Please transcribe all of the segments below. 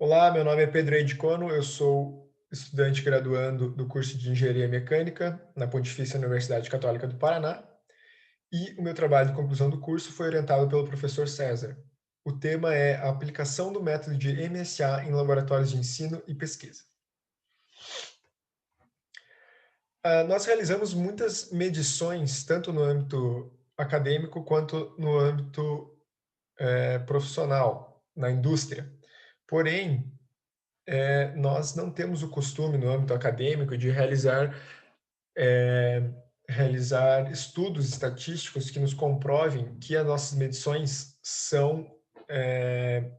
Olá, meu nome é Pedro Edicono, eu sou estudante graduando do curso de Engenharia Mecânica na Pontifícia Universidade Católica do Paraná e o meu trabalho de conclusão do curso foi orientado pelo professor César. O tema é a aplicação do método de MSA em laboratórios de ensino e pesquisa. Nós realizamos muitas medições, tanto no âmbito acadêmico quanto no âmbito profissional, na indústria. Porém, nós não temos o costume no âmbito acadêmico de realizar estudos estatísticos que nos comprovem que as nossas medições são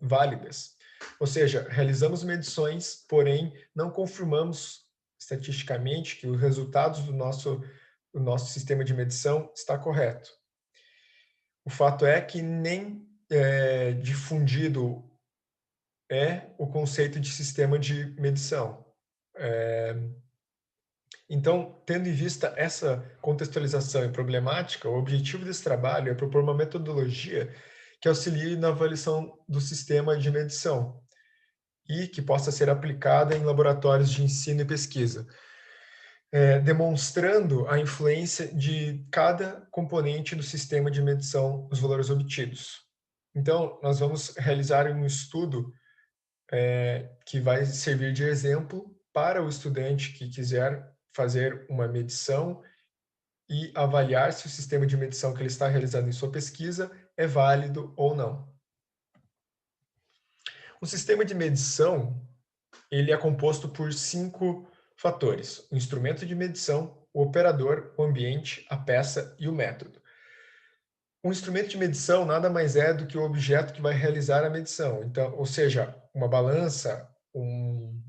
válidas. Ou seja, realizamos medições, porém não confirmamos estatisticamente que os resultados do nosso sistema de medição está correto. O fato é que nem difundido é o conceito de sistema de medição. Então, tendo em vista essa contextualização e problemática, o objetivo desse trabalho é propor uma metodologia que auxilie na avaliação do sistema de medição e que possa ser aplicada em laboratórios de ensino e pesquisa, demonstrando a influência de cada componente do sistema de medição dos valores obtidos. Então, nós vamos realizar um estudo que vai servir de exemplo para o estudante que quiser fazer uma medição e avaliar se o sistema de medição que ele está realizando em sua pesquisa é válido ou não. O sistema de medição, ele é composto por 5 fatores: o instrumento de medição, o operador, o ambiente, a peça e o método. Um instrumento de medição nada mais é do que o objeto que vai realizar a medição. Então, ou seja, uma balança, um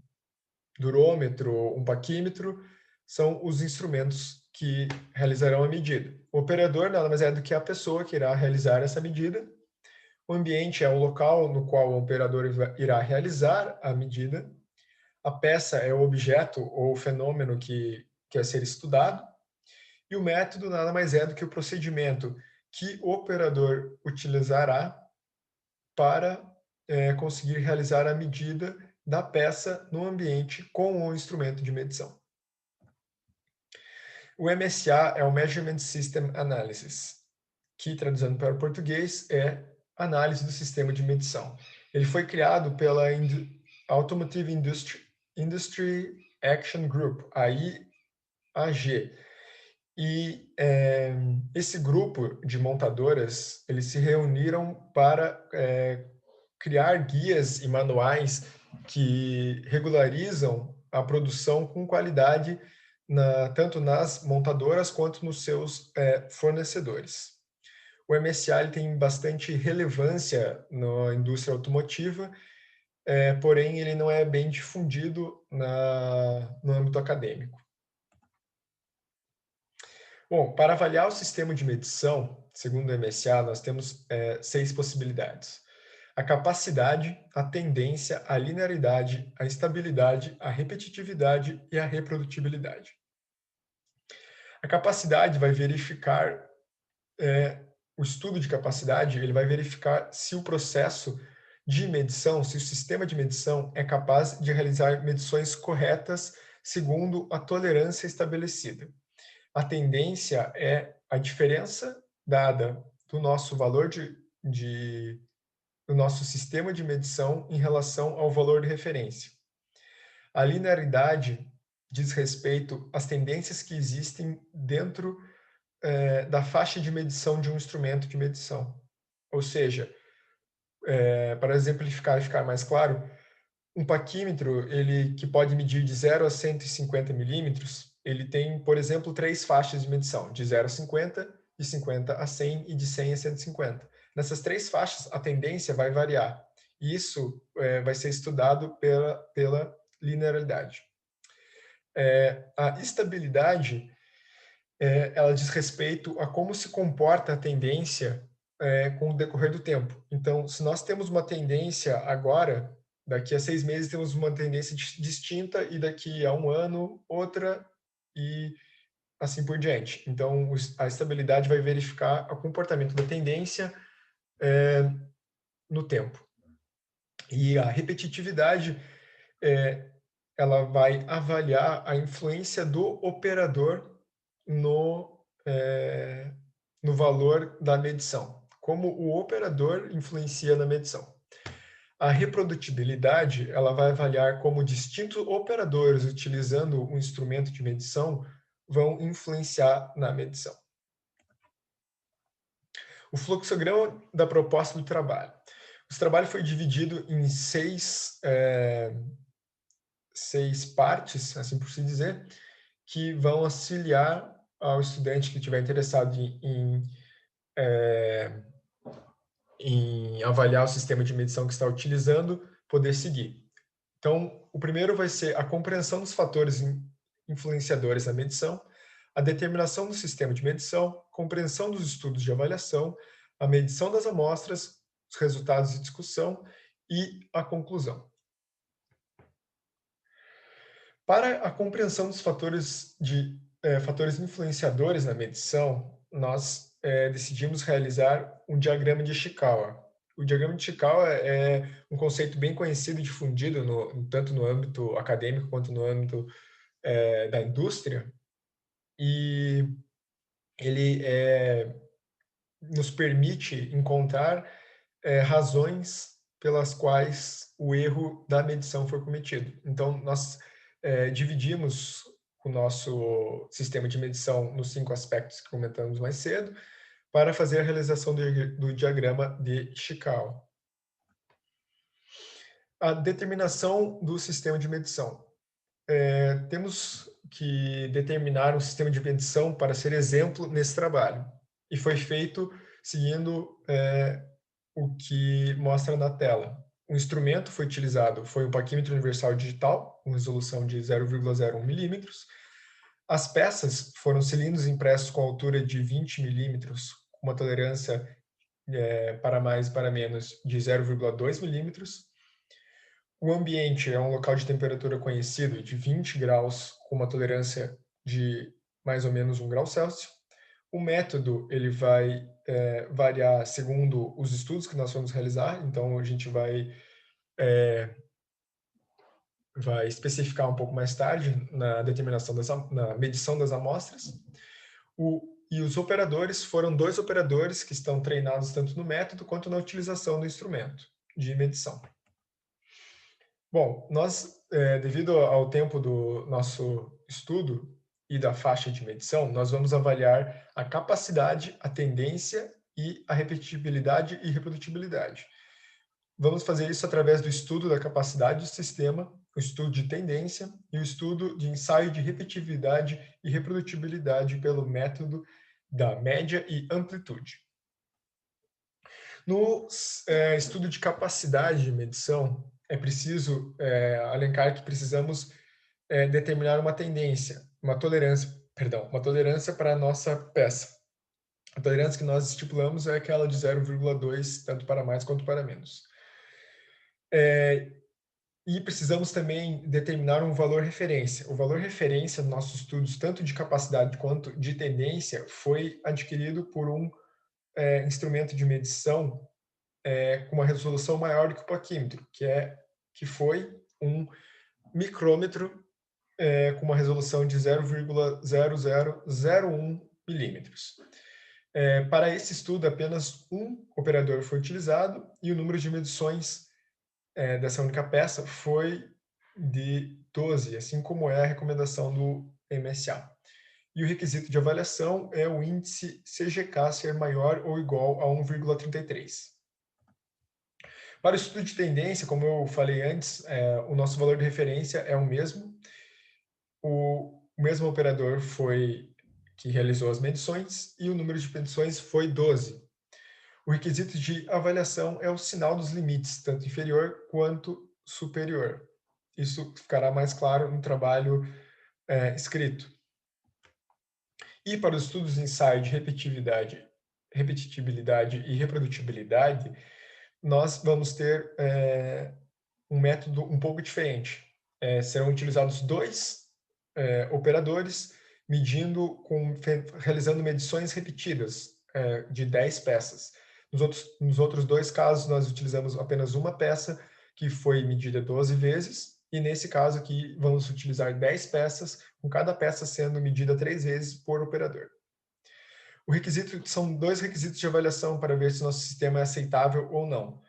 durômetro, um paquímetro, são os instrumentos que realizarão a medida. O operador nada mais é do que a pessoa que irá realizar essa medida. O ambiente é o local no qual o operador irá realizar a medida. A peça é o objeto ou o fenômeno que quer ser estudado. E o método nada mais é do que o procedimento que o operador utilizará para conseguir realizar a medida da peça no ambiente com o instrumento de medição. O MSA é o Measurement System Analysis, que, traduzindo para o português, é análise do sistema de medição. Ele foi criado pela Automotive Industry Action Group, a IAG. E esse grupo de montadoras, eles se reuniram para criar guias e manuais que regularizam a produção com qualidade tanto nas montadoras quanto nos seus fornecedores. O MSA ele tem bastante relevância na indústria automotiva, porém ele não é bem difundido no âmbito acadêmico. Bom, para avaliar o sistema de medição, segundo o MSA, nós temos 6 possibilidades: a capacidade, a tendência, a linearidade, a estabilidade, a repetitividade e a reprodutibilidade. A capacidade vai verificar, o estudo de capacidade, ele vai verificar se o processo de medição, se o sistema de medição é capaz de realizar medições corretas segundo a tolerância estabelecida. A tendência é a diferença dada do nosso valor do nosso sistema de medição em relação ao valor de referência. A linearidade diz respeito às tendências que existem dentro da faixa de medição de um instrumento de medição. Ou seja, para exemplificar e ficar mais claro, um paquímetro, ele que pode medir de 0 a 150 milímetros, ele tem, por exemplo, 3 faixas de medição, de 0 a 50, de 50 a 100 e de 100 a 150. Nessas 3 faixas, a tendência vai variar. E isso vai ser estudado pela linearidade. A estabilidade, ela diz respeito a como se comporta a tendência com o decorrer do tempo. Então, se nós temos uma tendência agora, daqui a 6 meses temos uma tendência distinta e daqui a um ano outra e assim por diante. Então, a estabilidade vai verificar o comportamento da tendência no tempo. E a repetitividade, ela vai avaliar a influência do operador no valor da medição, como o operador influencia na medição. A reprodutibilidade, ela vai avaliar como distintos operadores utilizando um instrumento de medição vão influenciar na medição. O fluxograma da proposta do trabalho. O trabalho foi dividido em seis partes, assim por se dizer, que vão auxiliar ao estudante que estiver interessado em avaliar o sistema de medição que está utilizando, poder seguir. Então, o primeiro vai ser a compreensão dos fatores influenciadores na medição, a determinação do sistema de medição, compreensão dos estudos de avaliação, a medição das amostras, os resultados de discussão e a conclusão. Para a compreensão dos fatores influenciadores na medição, nós decidimos realizar um diagrama de Ishikawa. O diagrama de Ishikawa é um conceito bem conhecido e difundido tanto no âmbito acadêmico quanto no âmbito da indústria, e ele nos permite encontrar razões pelas quais o erro da medição foi cometido. Então, nós dividimos o nosso sistema de medição nos 5 aspectos que comentamos mais cedo, para fazer a realização do diagrama de Ishikawa. A determinação do sistema de medição. Temos que determinar um sistema de medição para ser exemplo nesse trabalho. E foi feito seguindo o que mostra na tela. O instrumento foi utilizado foi um paquímetro universal digital, com resolução de 0,01 milímetros. As peças foram cilindros impressos com altura de 20 milímetros, com uma tolerância para mais e para menos de 0,2 milímetros. O ambiente é um local de temperatura conhecido de 20 graus, com uma tolerância de mais ou menos 1 grau Celsius. O método ele vai variar segundo os estudos que nós vamos realizar, então a gente vai especificar um pouco mais tarde na determinação na medição das amostras. E os operadores foram 2 operadores que estão treinados tanto no método quanto na utilização do instrumento de medição. Bom, nós, devido ao tempo do nosso estudo e da faixa de medição, nós vamos avaliar a capacidade, a tendência e a repetibilidade e reprodutibilidade. Vamos fazer isso através do estudo da capacidade do sistema, o estudo de tendência e o estudo de ensaio de repetitividade e reprodutibilidade pelo método da média e amplitude. No estudo de capacidade de medição, é preciso alencar que precisamos determinar uma tendência, uma tolerância para a nossa peça. A tolerância que nós estipulamos é aquela de 0,2, tanto para mais quanto para menos. E precisamos também determinar um valor referência. O valor referência nos nossos estudos, tanto de capacidade quanto de tendência, foi adquirido por um instrumento de medição com uma resolução maior do que o paquímetro, que foi um micrômetro com uma resolução de 0,0001 milímetros. Para esse estudo, apenas um operador foi utilizado e o número de medições dessa única peça foi de 12, assim como é a recomendação do MSA. E o requisito de avaliação é o índice CGK ser maior ou igual a 1,33. Para o estudo de tendência, como eu falei antes, o nosso valor de referência é o mesmo. O mesmo operador que realizou as medições e o número de medições foi 12. O requisito de avaliação é o sinal dos limites, tanto inferior quanto superior. Isso ficará mais claro no trabalho escrito. E para os estudos de ensaio de repetitibilidade e reprodutibilidade, nós vamos ter um método um pouco diferente. Serão utilizados 2 operadores realizando medições repetidas de 10 peças. Nos outros 2 casos, nós utilizamos apenas uma peça que foi medida 12 vezes, e nesse caso aqui vamos utilizar 10 peças, com cada peça sendo medida 3 vezes por operador. São dois requisitos de avaliação para ver se nosso sistema é aceitável ou não,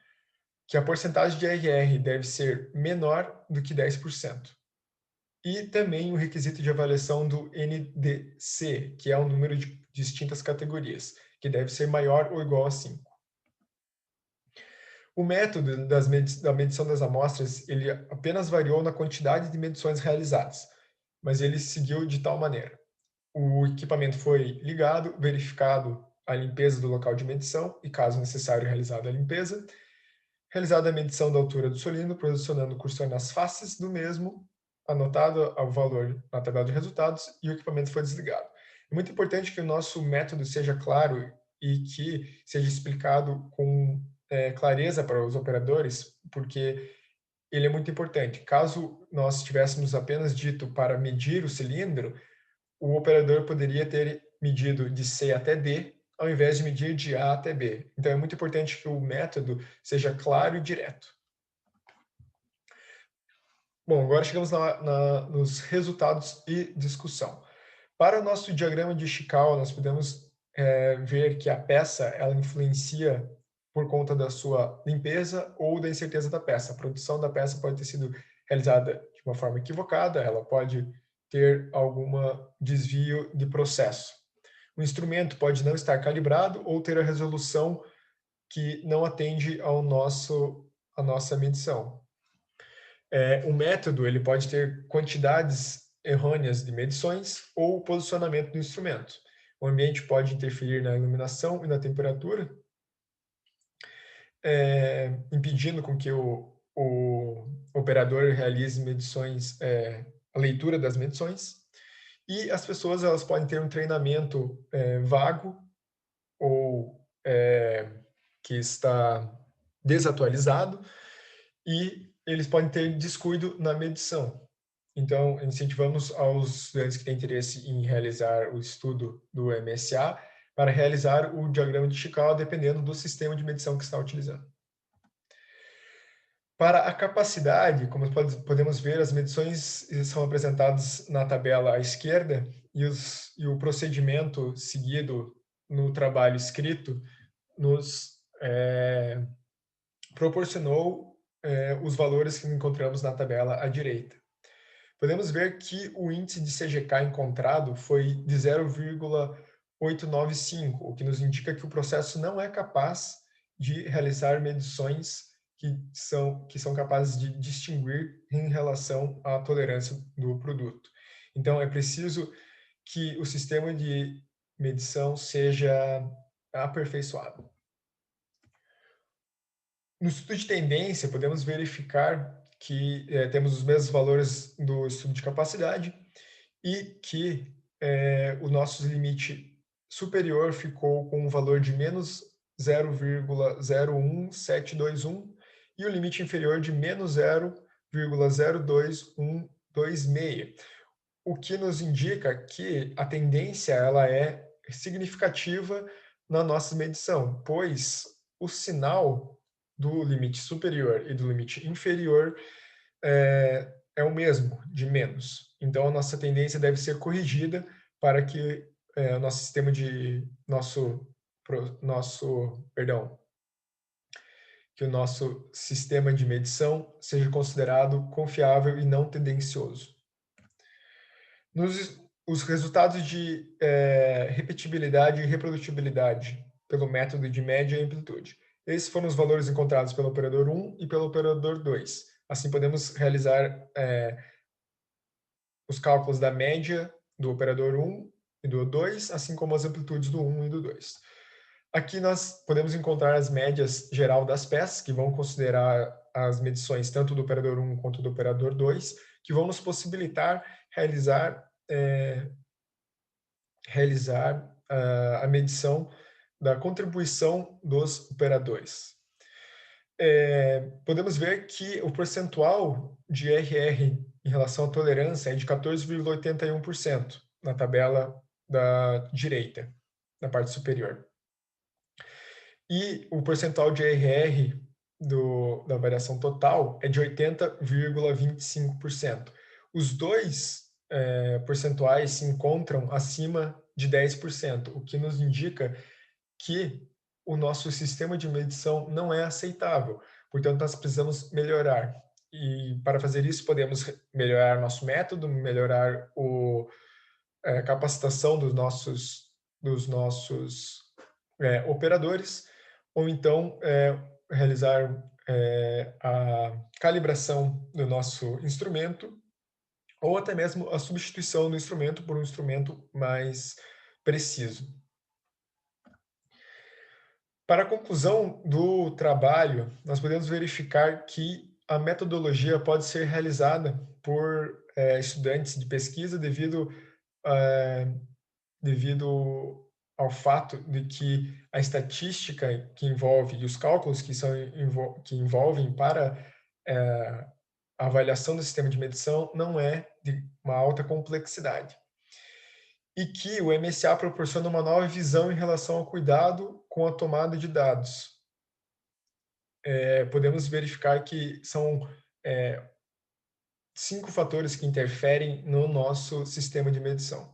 que a porcentagem de RR deve ser menor do que 10%. E também o requisito de avaliação do NDC, que é o número de distintas categorias, que deve ser maior ou igual a 5. O método da medição das amostras, ele apenas variou na quantidade de medições realizadas, mas ele seguiu de tal maneira. O equipamento foi ligado, verificado a limpeza do local de medição e, caso necessário, realizada a limpeza, realizada a medição da altura do cilindro, posicionando o cursor nas faces do mesmo, anotado o valor na tabela de resultados e o equipamento foi desligado. É muito importante que o nosso método seja claro e que seja explicado com clareza para os operadores, porque ele é muito importante. Caso nós tivéssemos apenas dito para medir o cilindro, o operador poderia ter medido de C até D, ao invés de medir de A até B. Então, é muito importante que o método seja claro e direto. Bom, agora chegamos nos resultados e discussão. Para o nosso diagrama de Ishikawa, nós podemos ver que a peça ela influencia por conta da sua limpeza ou da incerteza da peça. A produção da peça pode ter sido realizada de uma forma equivocada, ela pode ter algum desvio de processo. O instrumento pode não estar calibrado ou ter a resolução que não atende à nossa medição. O método ele pode ter quantidades errôneas de medições ou posicionamento do instrumento. O ambiente pode interferir na iluminação e na temperatura, impedindo com que o operador realize medições, a leitura das medições. E as pessoas elas podem ter um treinamento vago ou que está desatualizado e eles podem ter descuido na medição. Então, incentivamos aos estudantes que têm interesse em realizar o estudo do MSA para realizar o diagrama de Ishikawa dependendo do sistema de medição que está utilizando. Para a capacidade, como podemos ver, as medições são apresentadas na tabela à esquerda e o procedimento seguido no trabalho escrito nos proporcionou os valores que encontramos na tabela à direita. Podemos ver que o índice de CGK encontrado foi de 0,895, o que nos indica que o processo não é capaz de realizar medições que são capazes de distinguir em relação à tolerância do produto. Então, é preciso que o sistema de medição seja aperfeiçoado. No estudo de tendência, podemos verificar que temos os mesmos valores do estudo de capacidade e que o nosso limite superior ficou com um valor de menos 0,01721 e o limite inferior de menos 0,02126, o que nos indica que a tendência ela é significativa na nossa medição, pois o sinal do limite superior e do limite inferior é o mesmo, de menos. Então, a nossa tendência deve ser corrigida para que o nosso sistema que o nosso sistema de medição seja considerado confiável e não tendencioso. Os resultados de repetibilidade e reprodutibilidade pelo método de média e amplitude. Esses foram os valores encontrados pelo operador 1 e pelo operador 2. Assim, podemos realizar os cálculos da média do operador 1 e do 2, assim como as amplitudes do 1 e do 2. Aqui nós podemos encontrar as médias geral das peças, que vão considerar as medições tanto do operador 1 quanto do operador 2, que vão nos possibilitar realizar a medição da contribuição dos operadores. Podemos ver que o percentual de RR em relação à tolerância é de 14,81% na tabela da direita, na parte superior. E o percentual de RR da variação total é de 80,25%. Os dois percentuais se encontram acima de 10%, o que nos indica que o nosso sistema de medição não é aceitável. Portanto, nós precisamos melhorar. E para fazer isso, podemos melhorar nosso método, melhorar a capacitação dos nossos operadores, ou então realizar a calibração do nosso instrumento, ou até mesmo a substituição do instrumento por um instrumento mais preciso. Para a conclusão do trabalho, nós podemos verificar que a metodologia pode ser realizada por estudantes de pesquisa devido ao fato de que a estatística que envolve e os cálculos que envolvem para a avaliação do sistema de medição não é de uma alta complexidade. E que o MSA proporciona uma nova visão em relação ao cuidado com a tomada de dados. Podemos verificar que são 5 fatores que interferem no nosso sistema de medição.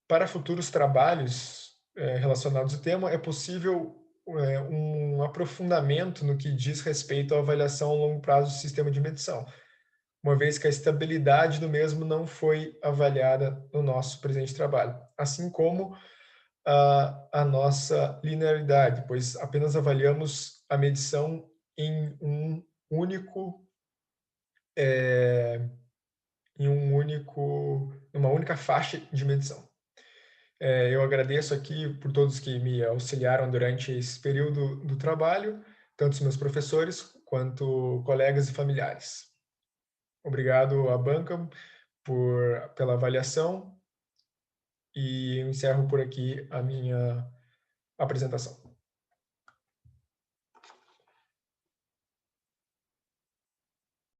Para futuros trabalhos relacionados ao tema, é possível um aprofundamento no que diz respeito à avaliação a longo prazo do sistema de medição, uma vez que a estabilidade do mesmo não foi avaliada no nosso presente trabalho, assim como a nossa linearidade, pois apenas avaliamos a medição em uma única faixa de medição. Eu agradeço aqui por todos que me auxiliaram durante esse período do trabalho, tanto os meus professores quanto colegas e familiares. Obrigado à banca pela avaliação e eu encerro por aqui a minha apresentação.